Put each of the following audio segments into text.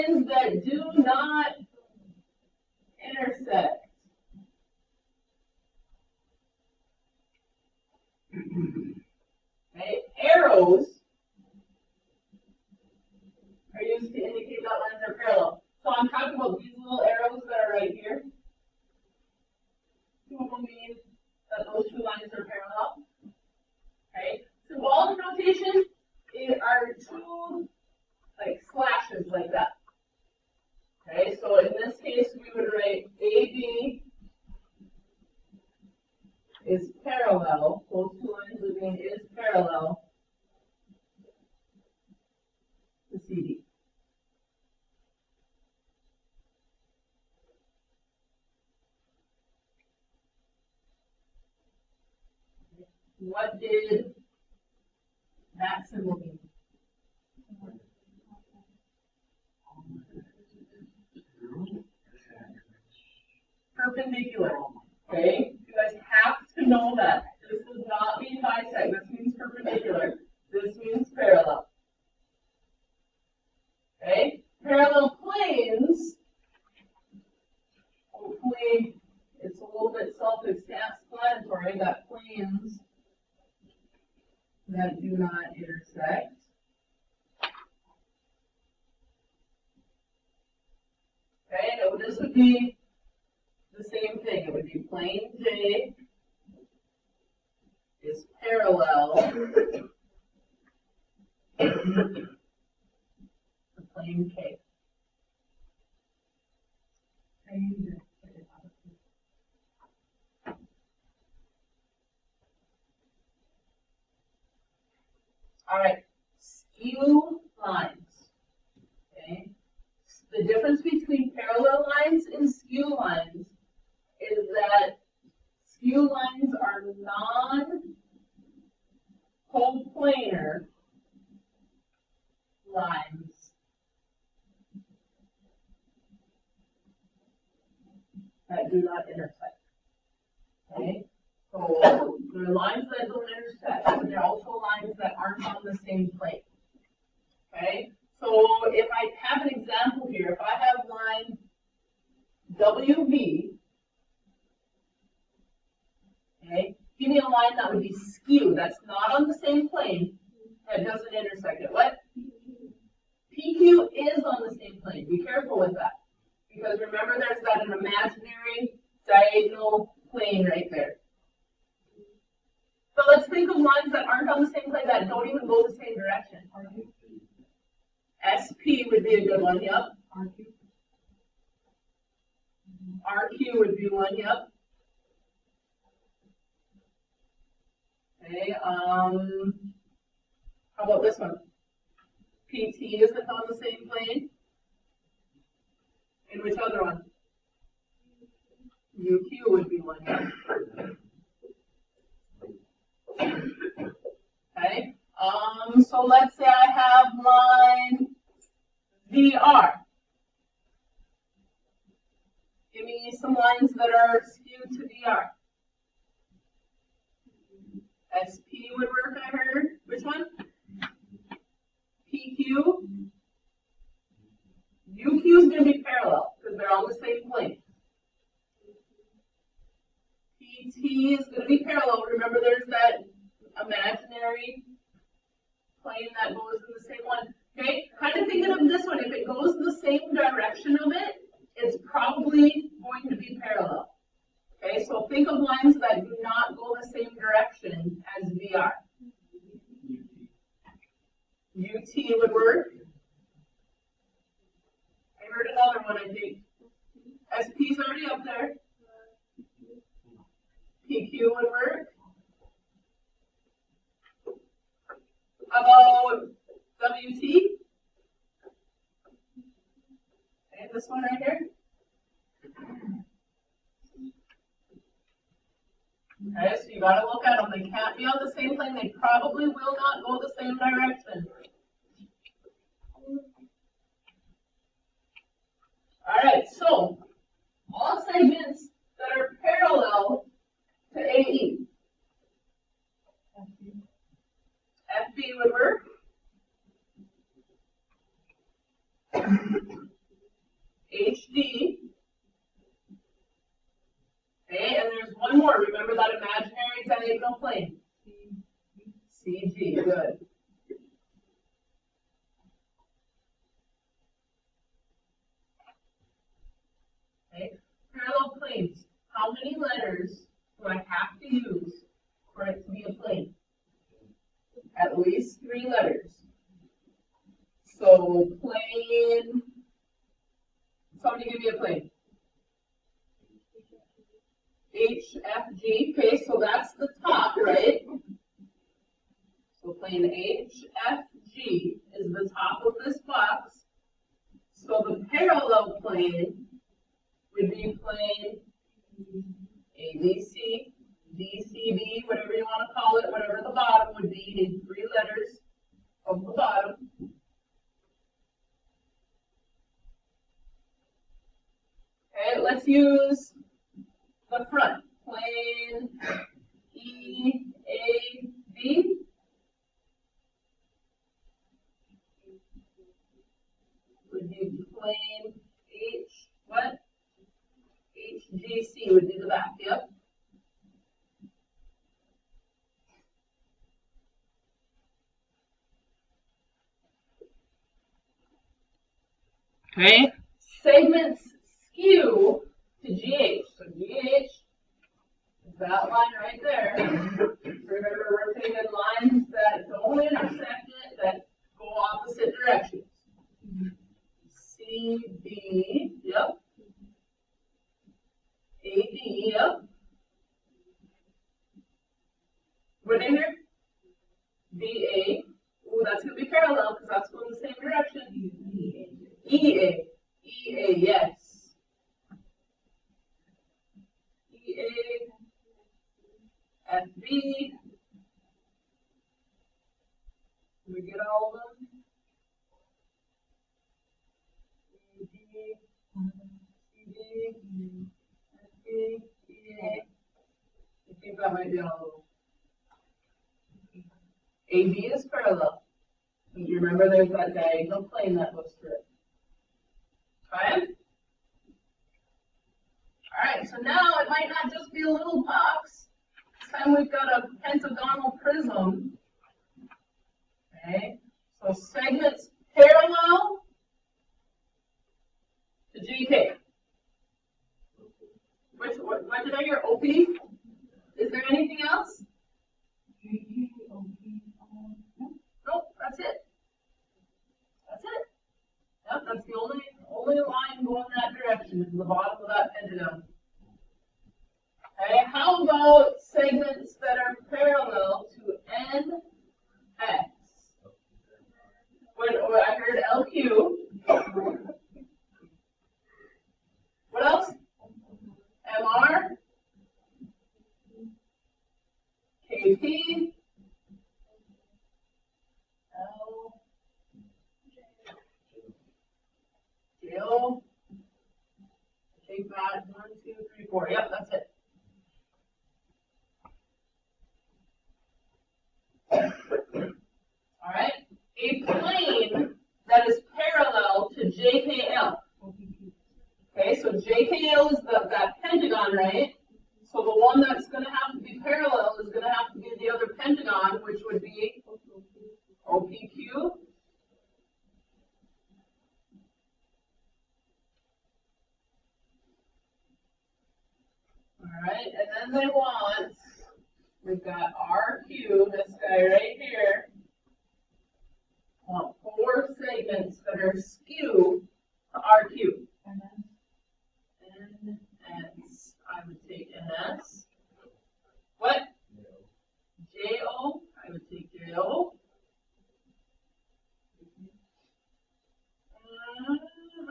lines that do not intersect. Okay, arrows are used to indicate that lines are parallel. So I'm talking about these little arrows that are right here. Two of them mean that those two lines are parallel. Okay, symbolic notation are two like slashes like that. Okay, so in this case we would write AB is parallel. Those two lines would mean is parallel to CD. What did that symbol mean? Perpendicular. Okay, you guys have to know that. This does not mean bisect. This means perpendicular. This means parallel. Okay, parallel planes. Hopefully, it's a little bit self-explanatory that planes that do not intersect. Okay, so this would be the same thing. It would be plane J is parallel to plane K. All right, skew lines. Okay, the difference between parallel lines and skew lines is that skew lines are non-coplanar lines that do not intersect. Okay, so there are lines that don't intersect, but there are also lines that aren't on the same plane. Okay, so if I have an example here, if I have line WB, okay, give me a line that would be skew, that's not on the same plane, that doesn't intersect it. What? PQ is on the same plane. Be careful with that. Because remember, there's that an imaginary diagonal plane right there. So let's think of lines that aren't on the same plane, that don't even go the same direction. SP would be a good one, yep. RQ would be one, yep. Okay, how about this one? PT isn't on the same plane. And which other one? UQ would be one, yep. Okay, so let's say I have line VR. Give me some lines that are skewed to VR. SP would work, I heard. Which one? PQ. UQ is going to be parallel because they're on the same plane. PT is going to be parallel. Remember, there's that imaginary plane that goes in the same one. Okay, kind of thinking of this one. If it goes in the same direction of it, it's probably going to be parallel. Okay, so think of lines that do not go the same direction as VR. UT would work. I heard another one, I think. SP's already up there. PQ would work. How about WT? Okay, this one right here. Okay, so you got to look at them. They can't be on the same plane. They probably will not go the same direction. All right, so all segments that are parallel to AE. FB would work. HD. Okay, and there's one more. Remember that imaginary diagonal plane? CG, good. Okay, parallel planes. How many letters do I have to use for it to be a plane? At least 3 letters. So plane, somebody give me a plane. HFG, okay, so that's the top, right? So plane HFG is the top of this box. So the parallel plane would be plane ABC, DCB, whatever you want to call it, whatever the bottom would be, 3 letters of the bottom. Okay, let's use the front, plane EAB. Would be plane HGC would be the back, yep. Okay, segments skew to GH. So GH is that line right there. Remember, we're taking lines that don't intersect it, that go opposite directions. CB, yep. AD, yep. What in here? BA. Ooh, that's going to be parallel because that's going the same direction. EA. EA, yes. EA. FB. Did we get all of them? I think that might be all of them. AB is parallel. Do you remember there's that diagonal plane that goes through it? Okay? Alright, so now it might not just be a little box. This time we've got a pentagonal prism. Okay? So segments parallel to GK. What did I hear? OP? Is there anything else? Nope, that's it. That's it. Yep, that's the only line going that direction is the bottom of that pentagon. Okay, how about segments that are parallel to NX? What I heard LQ. What else? MR, KP, L, JO. Take that 1, 2, 3, 4. Yep, that's it. All right. A plane that is parallel to JKL. Okay, so JKL is that pentagon, right? So the one that's going to have to be parallel is going to have to be the other pentagon, which would be OPQ. All right, and then they want, we've got RQ, this guy right here. Want 4 segments that are skew to RQ. NS. I would take NS. What? JO. I would take JO.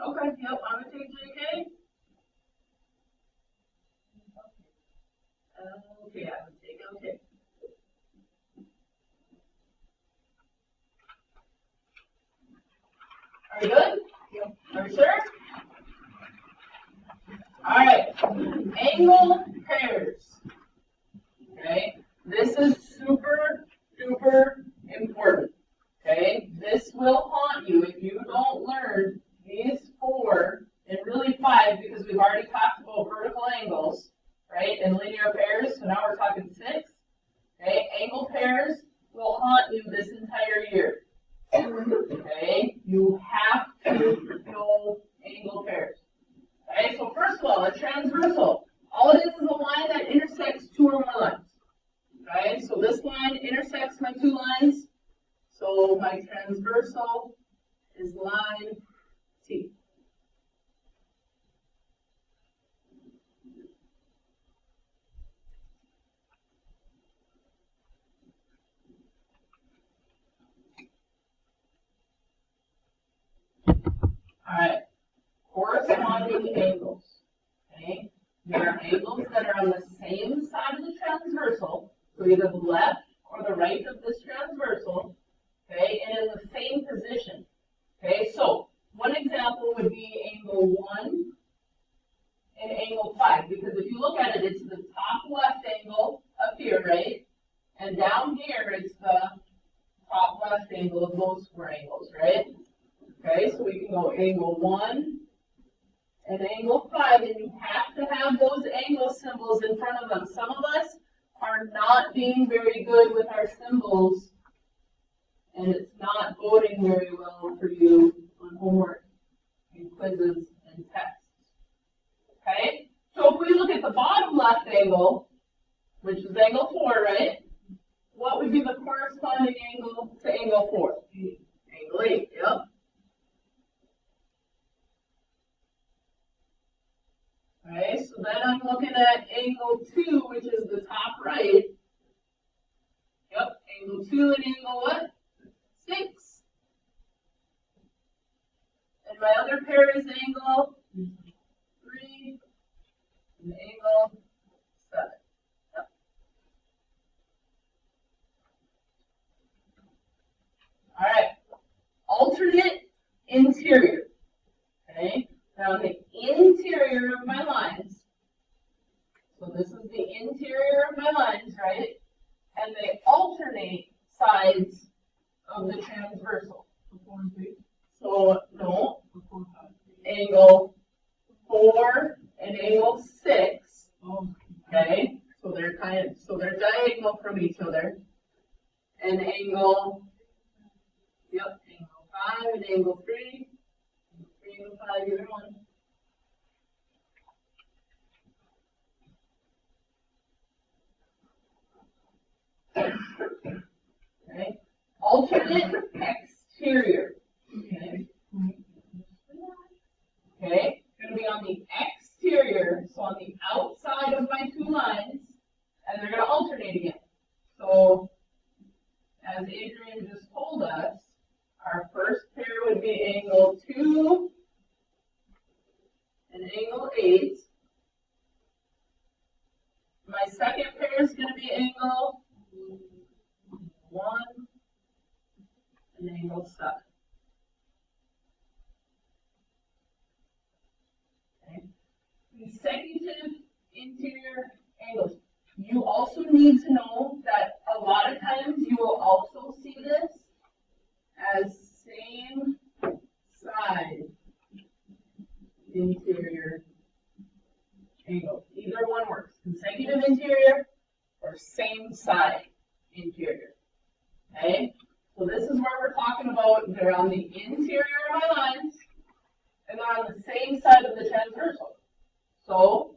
Okay, yep, I would take JK. Okay, I would take LK. Are we good? Yep. Are we sure? All right, angle pairs. Okay, this is super duper important. Okay, this will haunt you if you don't learn these 4 and really we've already talked about vertical angles, right, and linear pairs, so now we're talking 6. Okay, angle pairs will haunt you this entire year. Okay, you have to know angle pairs. Okay, so first of all, a transversal. All it is a line that intersects 2 or more lines. Okay, so this line intersects my 2 lines. So my transversal is line T. All right, corresponding angles. Okay, there are angles that are on the same side of the transversal, so either the left or the right of this transversal, okay, and in the same position. Okay, so one example would be angle 1 and angle 5, because if you look at it, it's the top left angle up here, right? And down here, it's the top left angle of those 4 angles, right? Okay, so we can go angle 1 and angle 5, and you have to have those angle symbols in front of them. Some of us are not being very good with our symbols, and it's not boding very well for you on homework and quizzes and tests. Okay, so if we look at the bottom left angle, which is angle 4, right? What would be the corresponding angle to angle 4? Angle 8, yep. Okay, so then I'm looking at angle 2, which is the top right. Yep, angle 2 and angle what? 6. And my other pair is angle 3 and angle 7. Yep. All right, alternate interior. Okay, now the interior of my lines. So this is the interior of my lines, right? And they alternate sides of the transversal. So no, angle 4 and angle 6. Okay, so they're diagonal from each other. And angle, yep, angle 5 and angle 3. 3 and 5, either one. Okay, alternate exterior. Okay, okay, going to be on the exterior, so on the outside of my 2 lines, and they're going to alternate again. So, as Adrian just told us, our first pair would be angle 2 and angle 8. My second pair is going to be angle 1 and angle 7. Okay. Consecutive interior angles. You also need to know that a lot of times you will also see this as same side interior angle. Either one works. Consecutive interior or same side interior. Okay? So this is where we're talking about they're on the interior of my lines and they're on the same side of the transversal. So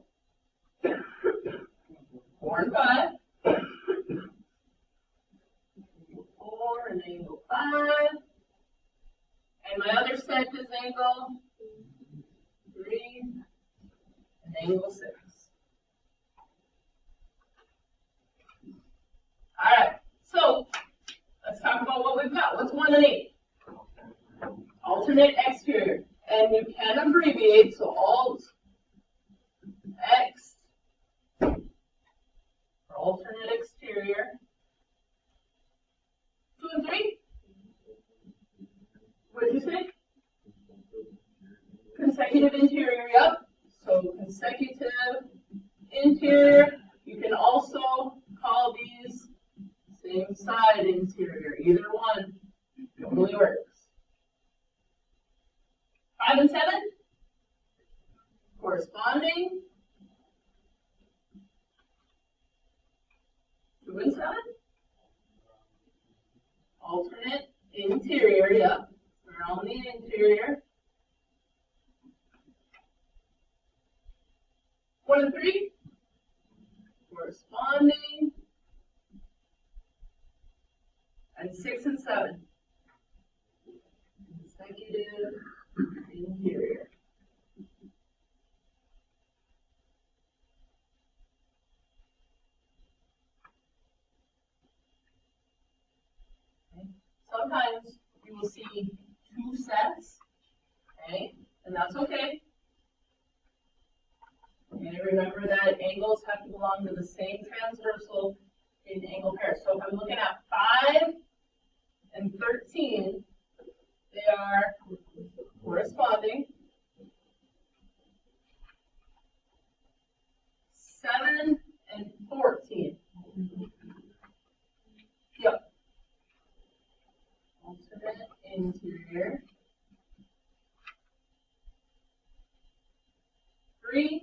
4 and 5. 4 and angle 5. And my other set is angle 3 and angle 6. All right, so let's talk about what we've got. What's 1 and 8? Alternate exterior. And you can abbreviate, so alt X for alternate exterior. 2 and 3? What did you say? Consecutive interior, yep. So consecutive interior. You can also call these same side interior. Either one totally works. 5 and 7? Of course, corresponding, 2 and 7, alternate, interior, yep, around the interior, 1 and 3, corresponding, and 6 and 7, consecutive, interior. Sometimes you will see 2 sets, okay, and that's okay. And remember that angles have to belong to the same transversal in angle pairs. So if I'm looking at 5 and 13, they are corresponding. 7 and 14. Yep. Alternate interior. 3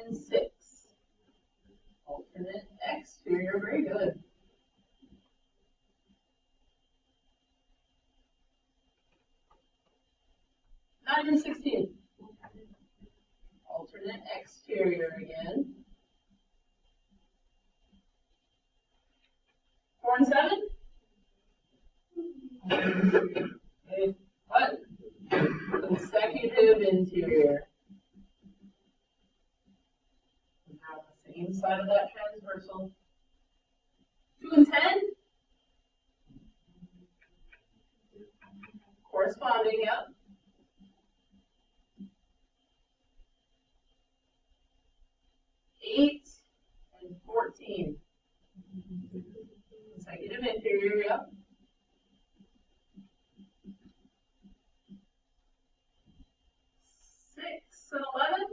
and 6. Alternate exterior. Very good. Not even 16. Alternate exterior again. 4 and 7. Okay. What? Consecutive interior. We have the same side of that transversal. 2 and 10. Corresponding, yep. 8 and 14. Consecutive interior, yep. 6 and 11.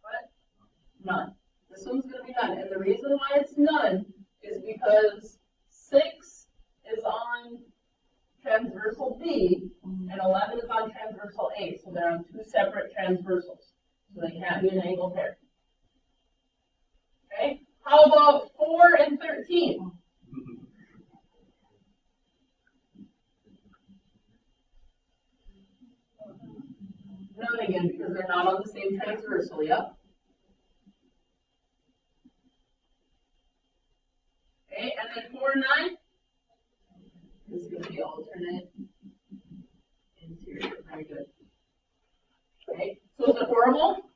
What? None. This one's going to be none. And the reason why it's none is because 6 is on transversal B and 11 is on transversal A. So they're on 2 separate transversals. So they can't be an angle pair. Okay? How about 4 and 13? None again because they're not on the same transversal, yep. Okay, and then 4 and 9? This is going to be alternate interior. Very good. Okay, so is it horrible?